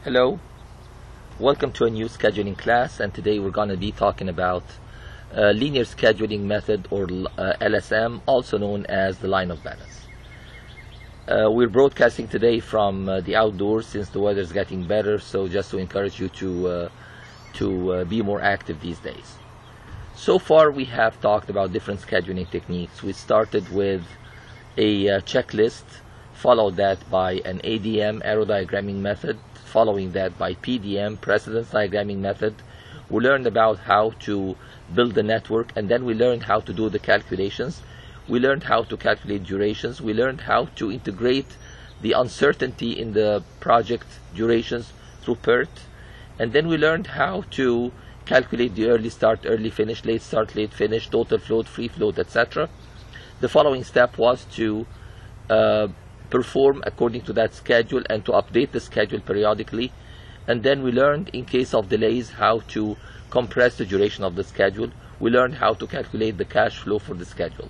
Hello, welcome to a new scheduling class, and today we're going to be talking about linear scheduling method, or LSM, also known as the line of balance. We're broadcasting today from the outdoors since the weather is getting better, so just to encourage you to be more active these days. So far we have talked about different scheduling techniques. We started with a checklist, followed that by an ADM, arrow diagramming method, following that by PDM, precedence diagramming method. We learned about how to build the network, and then we learned how to do the calculations. We learned how to calculate durations. We learned how to integrate the uncertainty in the project durations through PERT. And then we learned how to calculate the early start, early finish, late start, late finish, total float, free float, etc. The following step was to perform according to that schedule and to update the schedule periodically. And then we learned, in case of delays, how to compress the duration of the schedule. We learned how to calculate the cash flow for the schedule.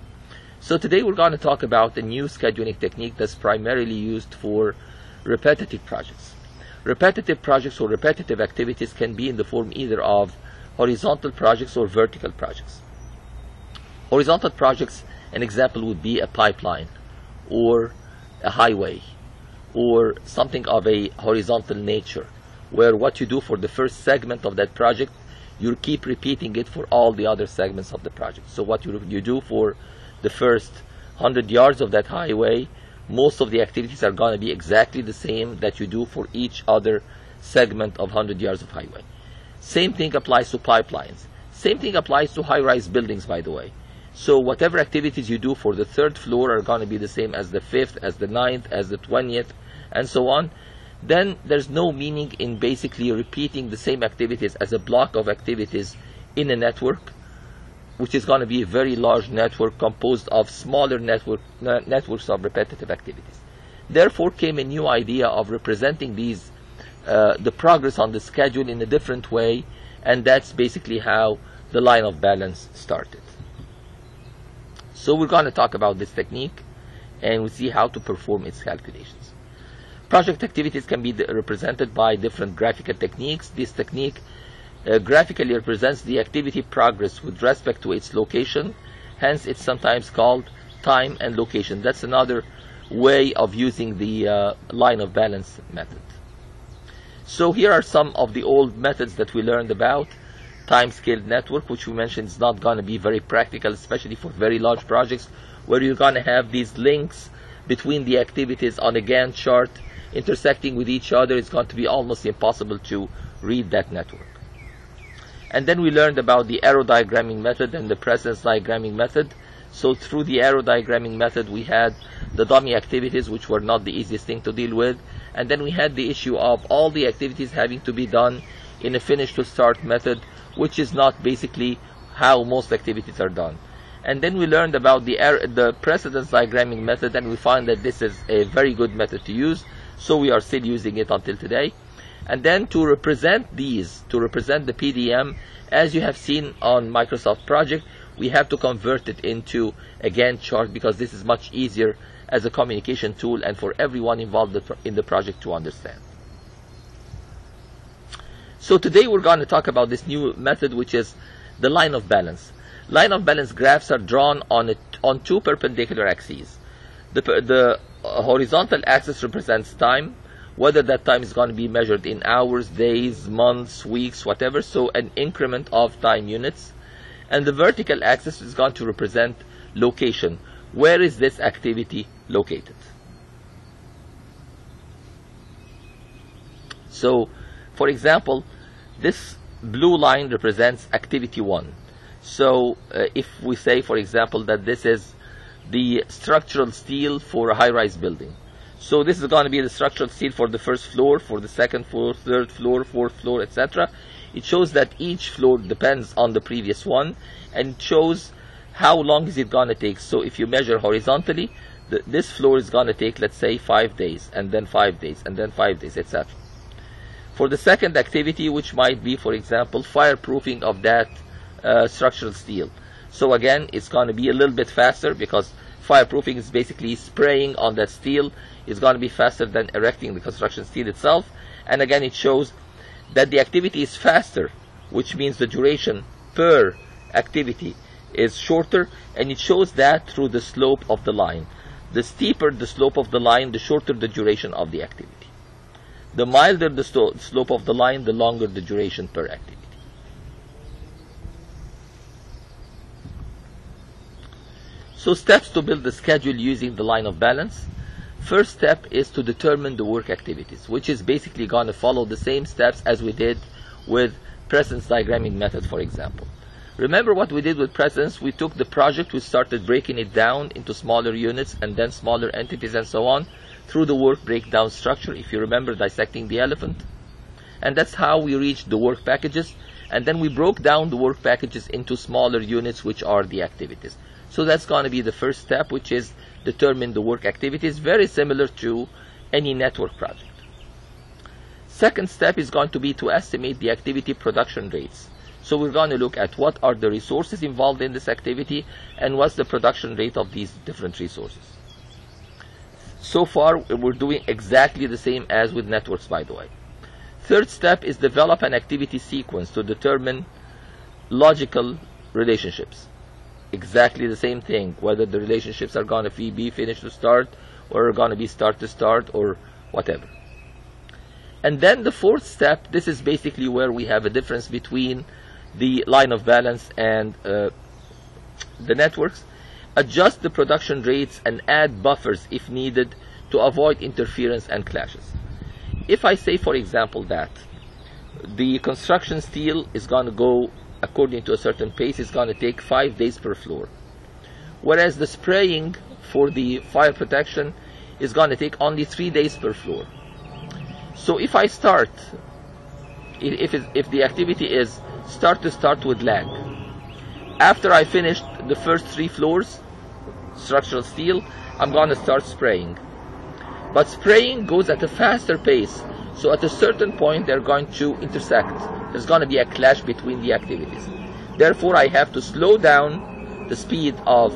So today we're going to talk about a new scheduling technique that's primarily used for repetitive projects. Repetitive projects or repetitive activities can be in the form either of horizontal projects or vertical projects. Horizontal projects, an example would be a pipeline or a highway or something of a horizontal nature, where what you do for the first segment of that project, you keep repeating it for all the other segments of the project. So what you do for the first 100 yards of that highway, most of the activities are going to be exactly the same that you do for each other segment of 100 yards of highway. Same thing applies to pipelines. Same thing applies to high-rise buildings, by the way. So whatever activities you do for the third floor are going to be the same as the fifth, as the ninth, as the 20th, and so on. Then there's no meaning in basically repeating the same activities as a block of activities in a network, which is going to be a very large network composed of smaller networks of repetitive activities. Therefore came a new idea of representing these the progress on the schedule in a different way, and that's basically how the line of balance started. So we're going to talk about this technique, and we'll see how to perform its calculations. Project activities can be represented by different graphical techniques. This technique graphically represents the activity progress with respect to its location. Hence, it's sometimes called time and location. That's another way of using the line of balance method. So here are some of the old methods that we learned about. Time-scaled network, which we mentioned is not going to be very practical, especially for very large projects, where you're going to have these links between the activities on a Gantt chart intersecting with each other. It's going to be almost impossible to read that network. And then we learned about the arrow diagramming method and the precedence diagramming method. So through the arrow diagramming method, we had the dummy activities, which were not the easiest thing to deal with. And then we had the issue of all the activities having to be done in a finish to start method, which is not basically how most activities are done. And then we learned about the precedence diagramming method, and we found that this is a very good method to use, so we are still using it until today. And then to represent the PDM, as you have seen on Microsoft Project, we have to convert it into a Gantt chart, because this is much easier as a communication tool and for everyone involved in the project to understand. So today we're going to talk about this new method, which is the line of balance. Line of balance graphs are drawn on two perpendicular axes. The horizontal axis represents time, whether that time is going to be measured in hours, days, months, weeks, whatever, so an increment of time units. And the vertical axis is going to represent location. Where is this activity located? So, for example, this blue line represents activity 1. So if we say, for example, that this is the structural steel for a high-rise building. So this is going to be the structural steel for the first floor, for the second floor, third floor, fourth floor, etc. It shows that each floor depends on the previous one, and it shows how long is it going to take. So if you measure horizontally, this floor is going to take, let's say, 5 days, and then 5 days, and then 5 days, etc. For the second activity, which might be, for example, fireproofing of that structural steel. So again, it's going to be a little bit faster, because fireproofing is basically spraying on that steel is going to be faster than erecting the construction steel itself. And again, it shows that the activity is faster, which means the duration per activity is shorter, and it shows that through the slope of the line. The steeper the slope of the line, the shorter the duration of the activity. The milder the slope of the line, the longer the duration per activity. So steps to build the schedule using the line of balance. First step is to determine the work activities, which is basically going to follow the same steps as we did with precedence diagramming method, for example. Remember what we did with precedence? We took the project, we started breaking it down into smaller units and then smaller entities and so on through the work breakdown structure, if you remember dissecting the elephant. And that's how we reached the work packages, and then we broke down the work packages into smaller units, which are the activities. So that's going to be the first step, which is determine the work activities, very similar to any network project. Second step is going to be to estimate the activity production rates. So we're going to look at what are the resources involved in this activity and what's the production rate of these different resources. So far, we're doing exactly the same as with networks, by the way. Third step is develop an activity sequence to determine logical relationships. Exactly the same thing, whether the relationships are going to be finish to start or are going to be start to start or whatever. And then the fourth step, this is basically where we have a difference between the line of balance and the networks. Adjust the production rates and add buffers if needed to avoid interference and clashes. If I say, for example, that the construction steel is going to go according to a certain pace, it's going to take 5 days per floor, whereas the spraying for the fire protection is going to take only 3 days per floor. So if I start, if the activity is start to start with lag, after I finished the first 3 floors, structural steel, I'm going to start spraying. But spraying goes at a faster pace, so at a certain point they're going to intersect. There's going to be a clash between the activities. Therefore, I have to slow down the speed of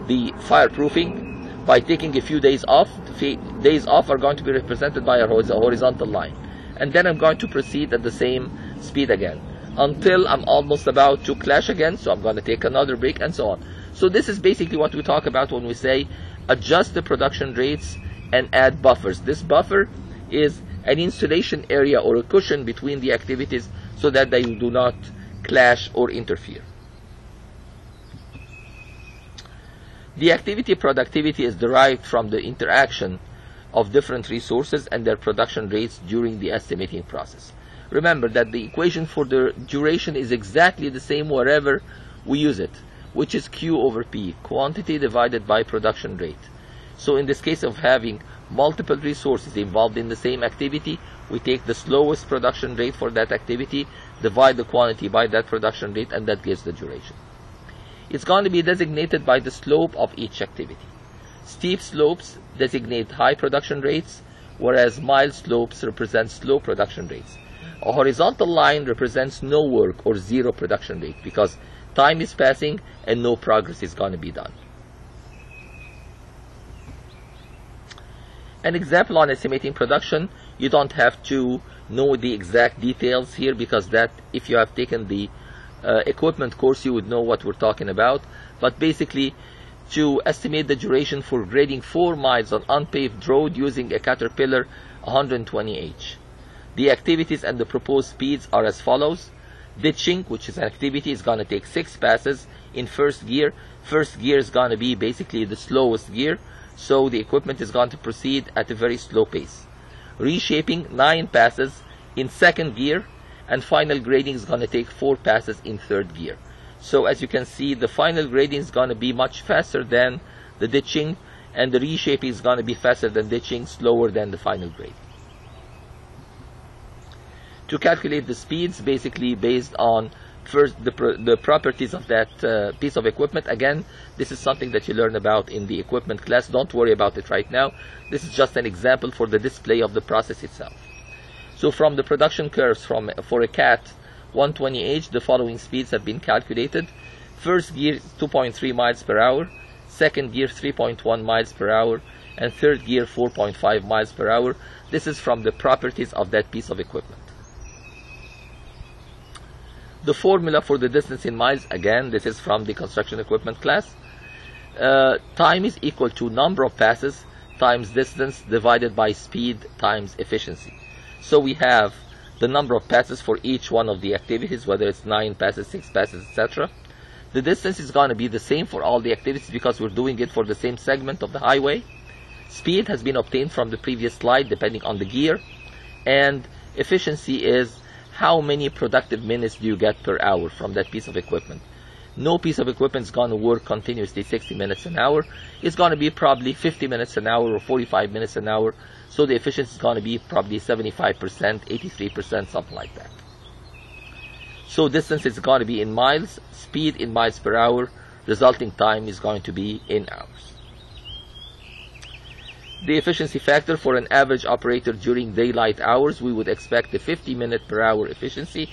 the fireproofing by taking a few days off. The days off are going to be represented by a horizontal line. And then I'm going to proceed at the same speed again until I'm almost about to clash again, so I'm going to take another break and so on. So this is basically what we talk about when we say adjust the production rates and add buffers. This buffer is an insulation area or a cushion between the activities so that they do not clash or interfere. The activity productivity is derived from the interaction of different resources and their production rates during the estimating process. Remember that the equation for the duration is exactly the same wherever we use it, which is Q over P, quantity divided by production rate. So in this case of having multiple resources involved in the same activity, we take the slowest production rate for that activity, divide the quantity by that production rate, and that gives the duration. It's going to be designated by the slope of each activity. Steep slopes designate high production rates, whereas mild slopes represent slow production rates. A horizontal line represents no work or zero production rate because time is passing and no progress is going to be done. An example on estimating production, you don't have to know the exact details here because that, if you have taken the equipment course, you would know what we're talking about. But basically, to estimate the duration for grading 4 miles on unpaved road using a Caterpillar 120H. The activities and the proposed speeds are as follows. Ditching, which is an activity, is going to take 6 passes in first gear. First gear is going to be basically the slowest gear, so the equipment is going to proceed at a very slow pace. Reshaping, 9 passes in second gear, and final grading is going to take 4 passes in third gear. So as you can see, the final grading is going to be much faster than the ditching, and the reshaping is going to be faster than ditching, slower than the final grading. To calculate the speeds, basically based on first the properties of that piece of equipment. Again, this is something that you learn about in the equipment class. Don't worry about it right now. This is just an example for the display of the process itself. So from the production curves for a CAT 120H, the following speeds have been calculated. First gear 2.3 miles per hour, second gear 3.1 miles per hour, and third gear 4.5 miles per hour. This is from the properties of that piece of equipment. The formula for the distance in miles, again, this is from the construction equipment class. Time is equal to number of passes times distance divided by speed times efficiency. So we have the number of passes for each one of the activities, whether it's 9 passes, 6 passes, etc. The distance is going to be the same for all the activities because we're doing it for the same segment of the highway. Speed has been obtained from the previous slide depending on the gear. And efficiency is how many productive minutes do you get per hour from that piece of equipment. No piece of equipment is going to work continuously 60 minutes an hour. It's going to be probably 50 minutes an hour or 45 minutes an hour. So the efficiency is going to be probably 75%, 83%, something like that. So distance is going to be in miles, speed in miles per hour, resulting time is going to be in hours. The efficiency factor for an average operator during daylight hours, we would expect a 50-minute per hour efficiency,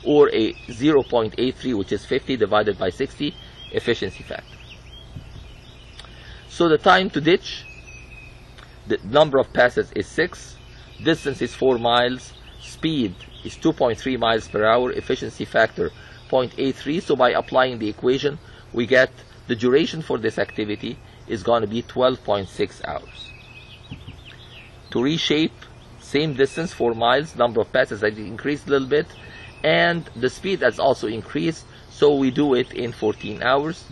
or a 0.83, which is 50 divided by 60 efficiency factor. So the time to ditch, the number of passes is 6, distance is 4 miles, speed is 2.3 miles per hour, efficiency factor 0.83. So by applying the equation, we get the duration for this activity is going to be 12.6 hours. To reshape, same distance, 4 miles, number of passes has increased a little bit, and the speed has also increased, so we do it in 14 hours.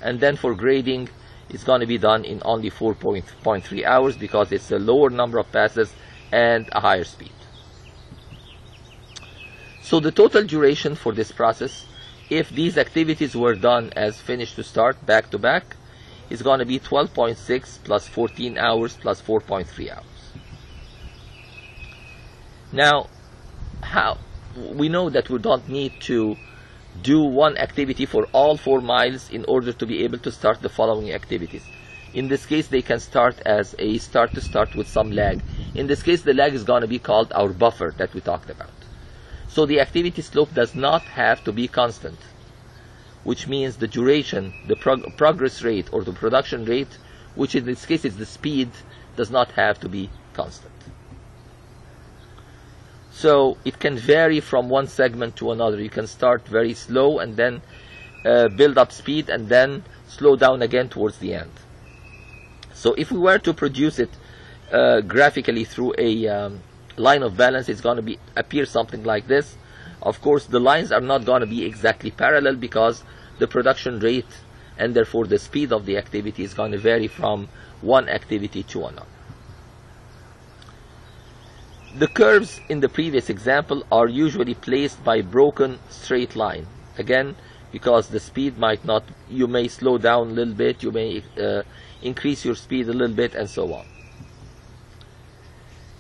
And then for grading, it's going to be done in only 4.3 hours because it's a lower number of passes and a higher speed. So the total duration for this process, if these activities were done as finish to start, back to back, is going to be 12.6 plus 14 hours plus 4.3 hours. Now, we know that we don't need to do one activity for all 4 miles in order to be able to start the following activities. In this case, they can start as a start to start with some lag. In this case, the lag is going to be called our buffer that we talked about. So the activity slope does not have to be constant, which means the duration, the progress rate or the production rate, which in this case is the speed, does not have to be constant. So it can vary from one segment to another. You can start very slow and then build up speed and then slow down again towards the end. So if we were to produce it graphically through a line of balance, it's going to appear something like this. Of course, the lines are not going to be exactly parallel because the production rate and therefore the speed of the activity is going to vary from one activity to another. The curves in the previous example are usually placed by broken straight line. Again, because the speed might not, you may slow down a little bit, you may increase your speed a little bit, and so on.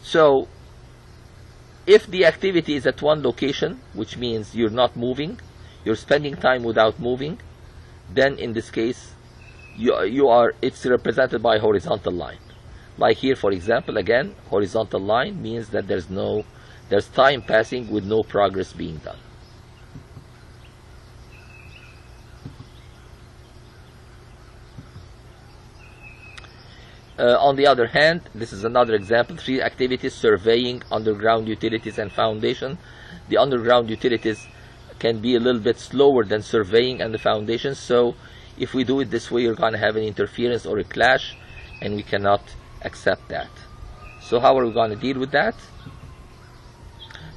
So, if the activity is at one location, which means you're not moving, you're spending time without moving, then in this case, it's represented by a horizontal line. Like here, for example, again, horizontal line means that there's time passing with no progress being done. On the other hand, this is another example, 3 activities: surveying, underground utilities, and foundation. The underground utilities can be a little bit slower than surveying and the foundation, so if we do it this way, you're going to have an interference or a clash, and we cannot accept that. So how are we going to deal with that?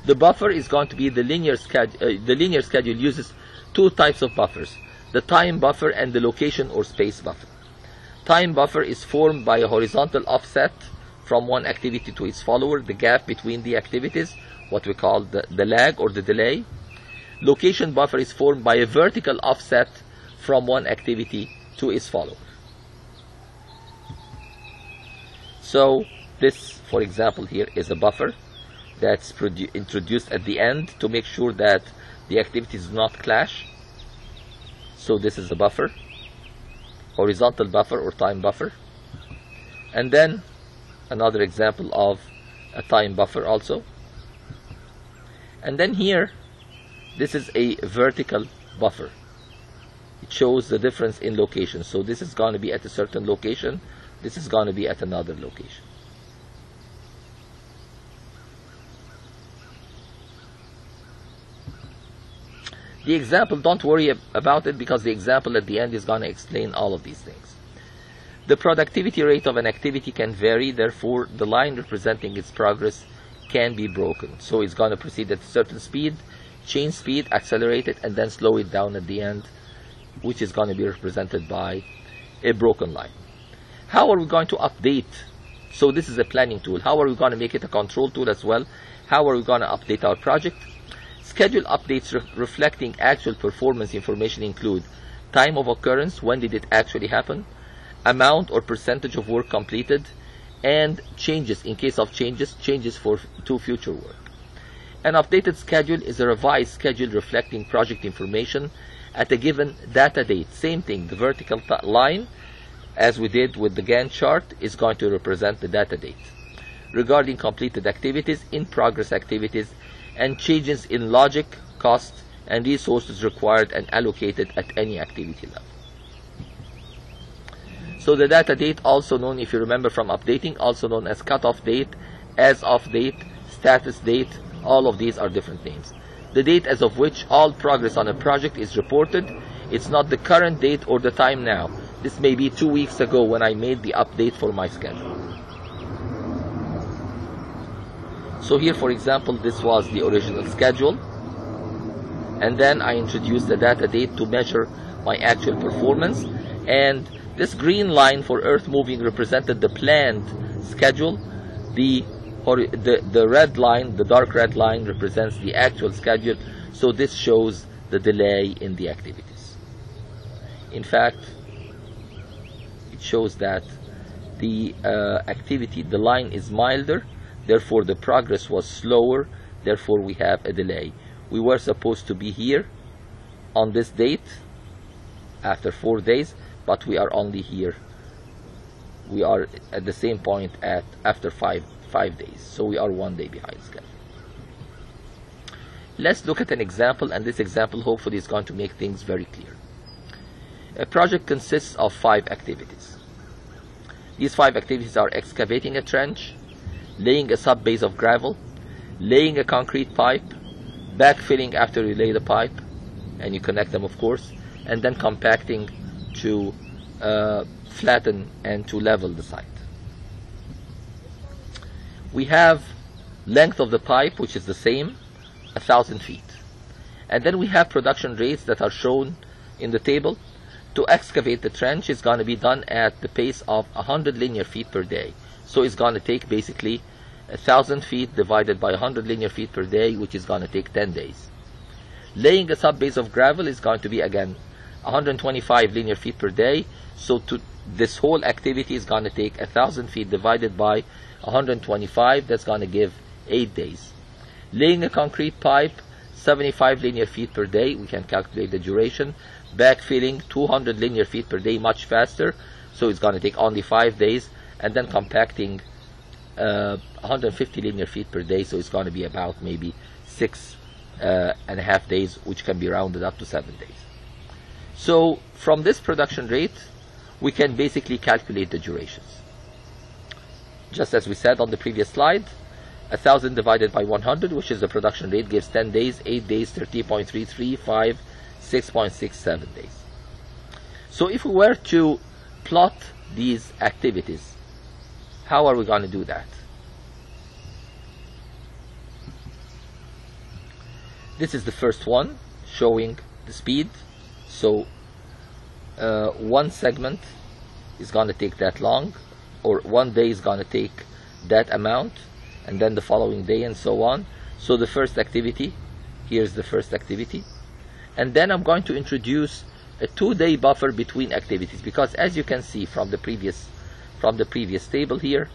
The buffer is going to be the linear schedule. The linear schedule uses 2 types of buffers: the time buffer and the location or space buffer. Time buffer is formed by a horizontal offset from one activity to its follower, the gap between the activities, what we call the lag or the delay. Location buffer is formed by a vertical offset from one activity to its follower. So this, for example, here is a buffer that's introduced at the end to make sure that the activities do not clash. So this is a buffer, horizontal buffer or time buffer. And then another example of a time buffer also. And then here, this is a vertical buffer. it shows the difference in location. So this is going to be at a certain location, this is going to be at another location. The example, don't worry about it, because the example at the end is going to explain all of these things. The productivity rate of an activity can vary, therefore the line representing its progress can be broken. So it's going to proceed at a certain speed, change speed, accelerate it, and then slow it down at the end, which is going to be represented by a broken line. How are we going to update? So this is a planning tool. How are we going to make it a control tool as well? How are we going to update our project? Schedule updates reflecting actual performance information include time of occurrence, when did it actually happen, amount or percentage of work completed, and changes in case of changes to future work. An updated schedule is a revised schedule reflecting project information at a given data date. Same thing, the vertical line, as we did with the Gantt chart, is going to represent the data date. Regarding completed activities, in progress activities, and changes in logic, cost, and resources required and allocated at any activity level. So the data date, also known, if you remember from updating, also known as cutoff date, as of date, status date, all of these are different names. The date as of which all progress on a project is reported. It's not the current date or the time now. This may be 2 weeks ago when I made the update for my schedule. So here, for example, this was the original schedule, and then I introduced the data date to measure my actual performance, and this green line for earth moving represented the planned schedule. The red line, the dark red line, represents the actual schedule, so this shows the delay in the activities. In fact, it shows that the activity, the line is milder, therefore the progress was slower, therefore we have a delay. We were supposed to be here on this date after 4 days, but we are only here. We are at the same point after five days, so we are 1 day behind schedule. Let's look at an example, and this example hopefully is going to make things very clear. A project consists of 5 activities. These 5 activities are excavating a trench, laying a sub-base of gravel, laying a concrete pipe, backfilling after you lay the pipe, and you connect them of course, and then compacting to flatten and to level the site. We have length of the pipe, which is the same, 1,000 feet. And then we have production rates that are shown in the table. To excavate the trench is going to be done at the pace of 100 linear feet per day. So it's going to take basically 1,000 feet divided by 100 linear feet per day, which is going to take 10 days. Laying a sub-base of gravel is going to be again 125 linear feet per day. So this whole activity is going to take 1,000 feet divided by 125. That's going to give 8 days. Laying a concrete pipe, 75 linear feet per day. We can calculate the duration. Backfilling, 200 linear feet per day, much faster. So it's going to take only 5 days. And then compacting 150 linear feet per day, so it's going to be about maybe 6.5 days, which can be rounded up to 7 days. So from this production rate, we can basically calculate the durations. Just as we said on the previous slide, 1,000 divided by 100, which is the production rate, gives 10 days, 8 days, 30.33, 5, 6.67 days. So if we were to plot these activities, how are we going to do that? This is the first one, showing the speed. So one segment is going to take that long, or 1 day is going to take that amount, and then the following day, and so on. So the first activity, here's the first activity, and then I'm going to introduce a 2-day buffer between activities, because as you can see from the previous table here,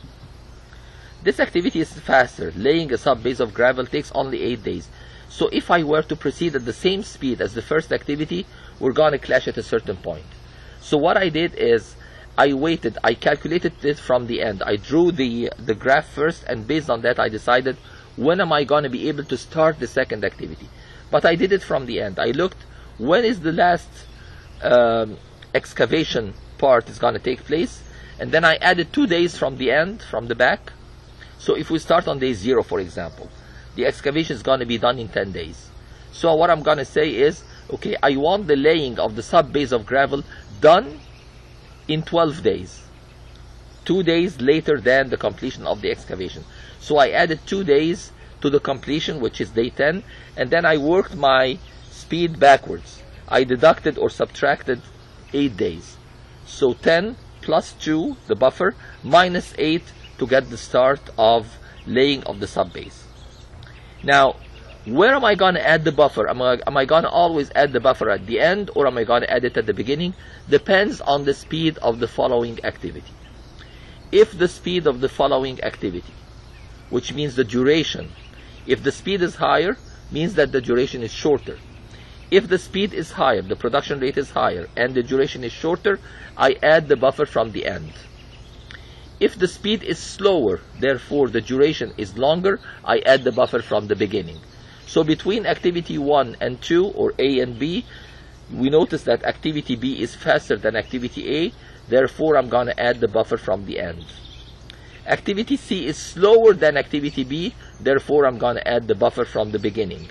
this activity is faster. Laying a sub-base of gravel takes only 8 days. So if I were to proceed at the same speed as the first activity, we're going to clash at a certain point. So what I did is I waited, I calculated it from the end. I drew the graph first, and based on that I decided when am I going to be able to start the second activity. But I did it from the end. I looked, when is the last excavation part is going to take place, and then I added 2 days from the end, from the back. So if we start on day 0, for example, the excavation is going to be done in 10 days. So what I'm going to say is, okay, I want the laying of the sub-base of gravel done in 12 days. 2 days later than the completion of the excavation. So I added 2 days to the completion, which is day 10, and then I worked my speed backwards. I deducted or subtracted 8 days. So 10 plus 2, the buffer, minus 8 to get the start of laying of the sub-base. Now, where am I going to add the buffer? Am I going to always add the buffer at the end, or am I going to add it at the beginning? Depends on the speed of the following activity. If the speed of the following activity, which means the duration, if the speed is higher, means that the duration is shorter. If the speed is higher, the production rate is higher, and the duration is shorter, I add the buffer from the end. If the speed is slower, therefore the duration is longer, I add the buffer from the beginning. So between activity 1 and 2, or A and B, we notice that activity B is faster than activity A, therefore I'm going to add the buffer from the end. Activity C is slower than activity B, therefore I'm going to add the buffer from the beginning.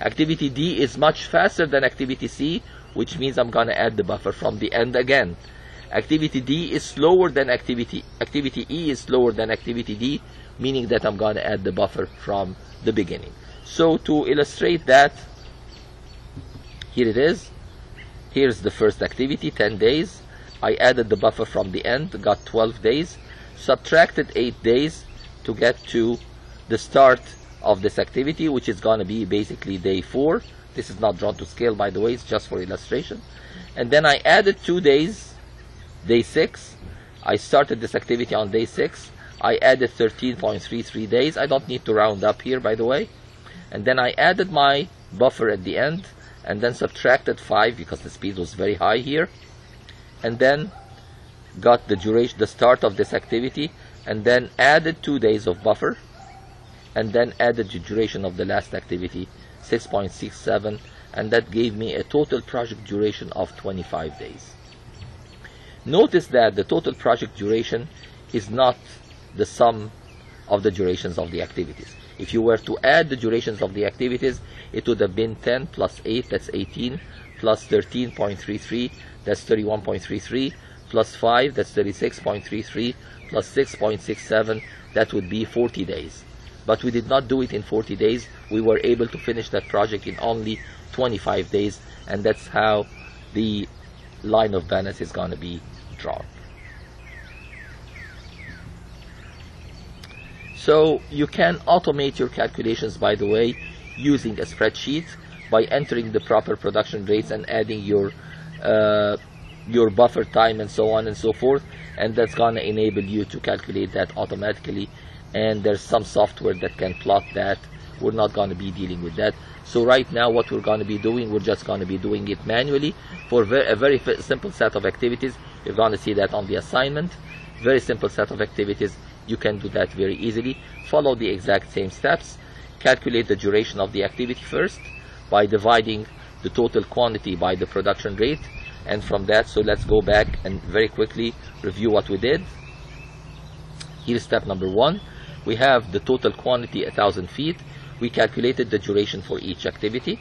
Activity D is much faster than activity C, which means I'm going to add the buffer from the end again. Activity D is slower than activity E is slower than activity D, meaning that I'm going to add the buffer from the beginning. So to illustrate that, here it is. Here's the first activity, 10 days. I added the buffer from the end, got 12 days, subtracted 8 days to get to the start of this activity, which is going to be basically day 4. This is not drawn to scale, by the way, it's just for illustration. And then I added 2 days, day 6. I started this activity on day 6. I added 13.33 days. I don't need to round up here, by the way. And then I added my buffer at the end, and then subtracted 5 because the speed was very high here, and then got the duration, the start of this activity, and then added 2 days of buffer, and then added the duration of the last activity, 6.67, and that gave me a total project duration of 25 days. Notice that the total project duration is not the sum of the durations of the activities. If you were to add the durations of the activities, it would have been 10 plus 8, that's 18, plus 13.33, that's 31.33, plus 5, that's 36.33, plus 6.67, that would be 40 days. But we did not do it in 40 days. We were able to finish that project in only 25 days, and that's how the line of balance is going to be drawn. So you can automate your calculations, by the way, using a spreadsheet by entering the proper production rates and adding your buffer time and so on and so forth, and that's going to enable you to calculate that automatically. And there's some software that can plot that. We're not going to be dealing with that. So right now what we're going to be doing, we're just going to be doing it manually for a very simple set of activities. You're going to see that on the assignment. Very simple set of activities. You can do that very easily. Follow the exact same steps. Calculate the duration of the activity first by dividing the total quantity by the production rate, and from that, so let's go back and very quickly review what we did. Here's step number 1. We have the total quantity 1,000 feet. We calculated the duration for each activity,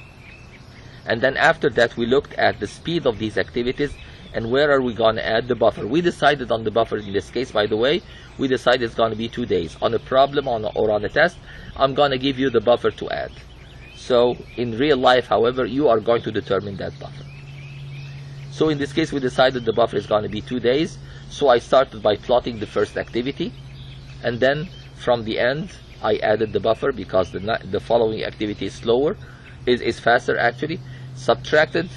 and then after that we looked at the speed of these activities and where are we going to add the buffer. We decided on the buffer in this case, by the way. We decided it's going to be 2 days. On a problem or on a test, I'm going to give you the buffer to add. So in real life, however, you are going to determine that buffer. So in this case, we decided the buffer is going to be 2 days. So I started by plotting the first activity, and then from the end, I added the buffer because the following activity is slower, is faster actually. Subtracted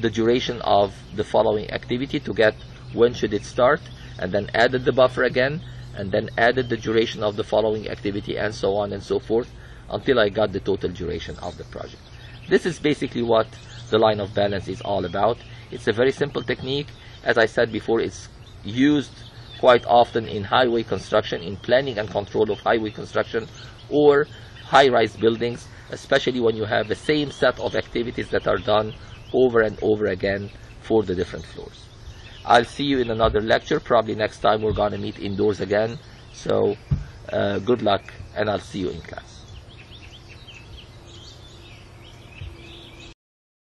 the duration of the following activity to get when should it start, and then added the buffer again, and then added the duration of the following activity, and so on and so forth until I got the total duration of the project. This is basically what the line of balance is all about. It's a very simple technique. As I said before, it's used quite often in highway construction, in planning and control of highway construction or high-rise buildings, especially when you have the same set of activities that are done over and over again for the different floors. I'll see you in another lecture. Probably next time we're going to meet indoors again. So good luck, and I'll see you in class.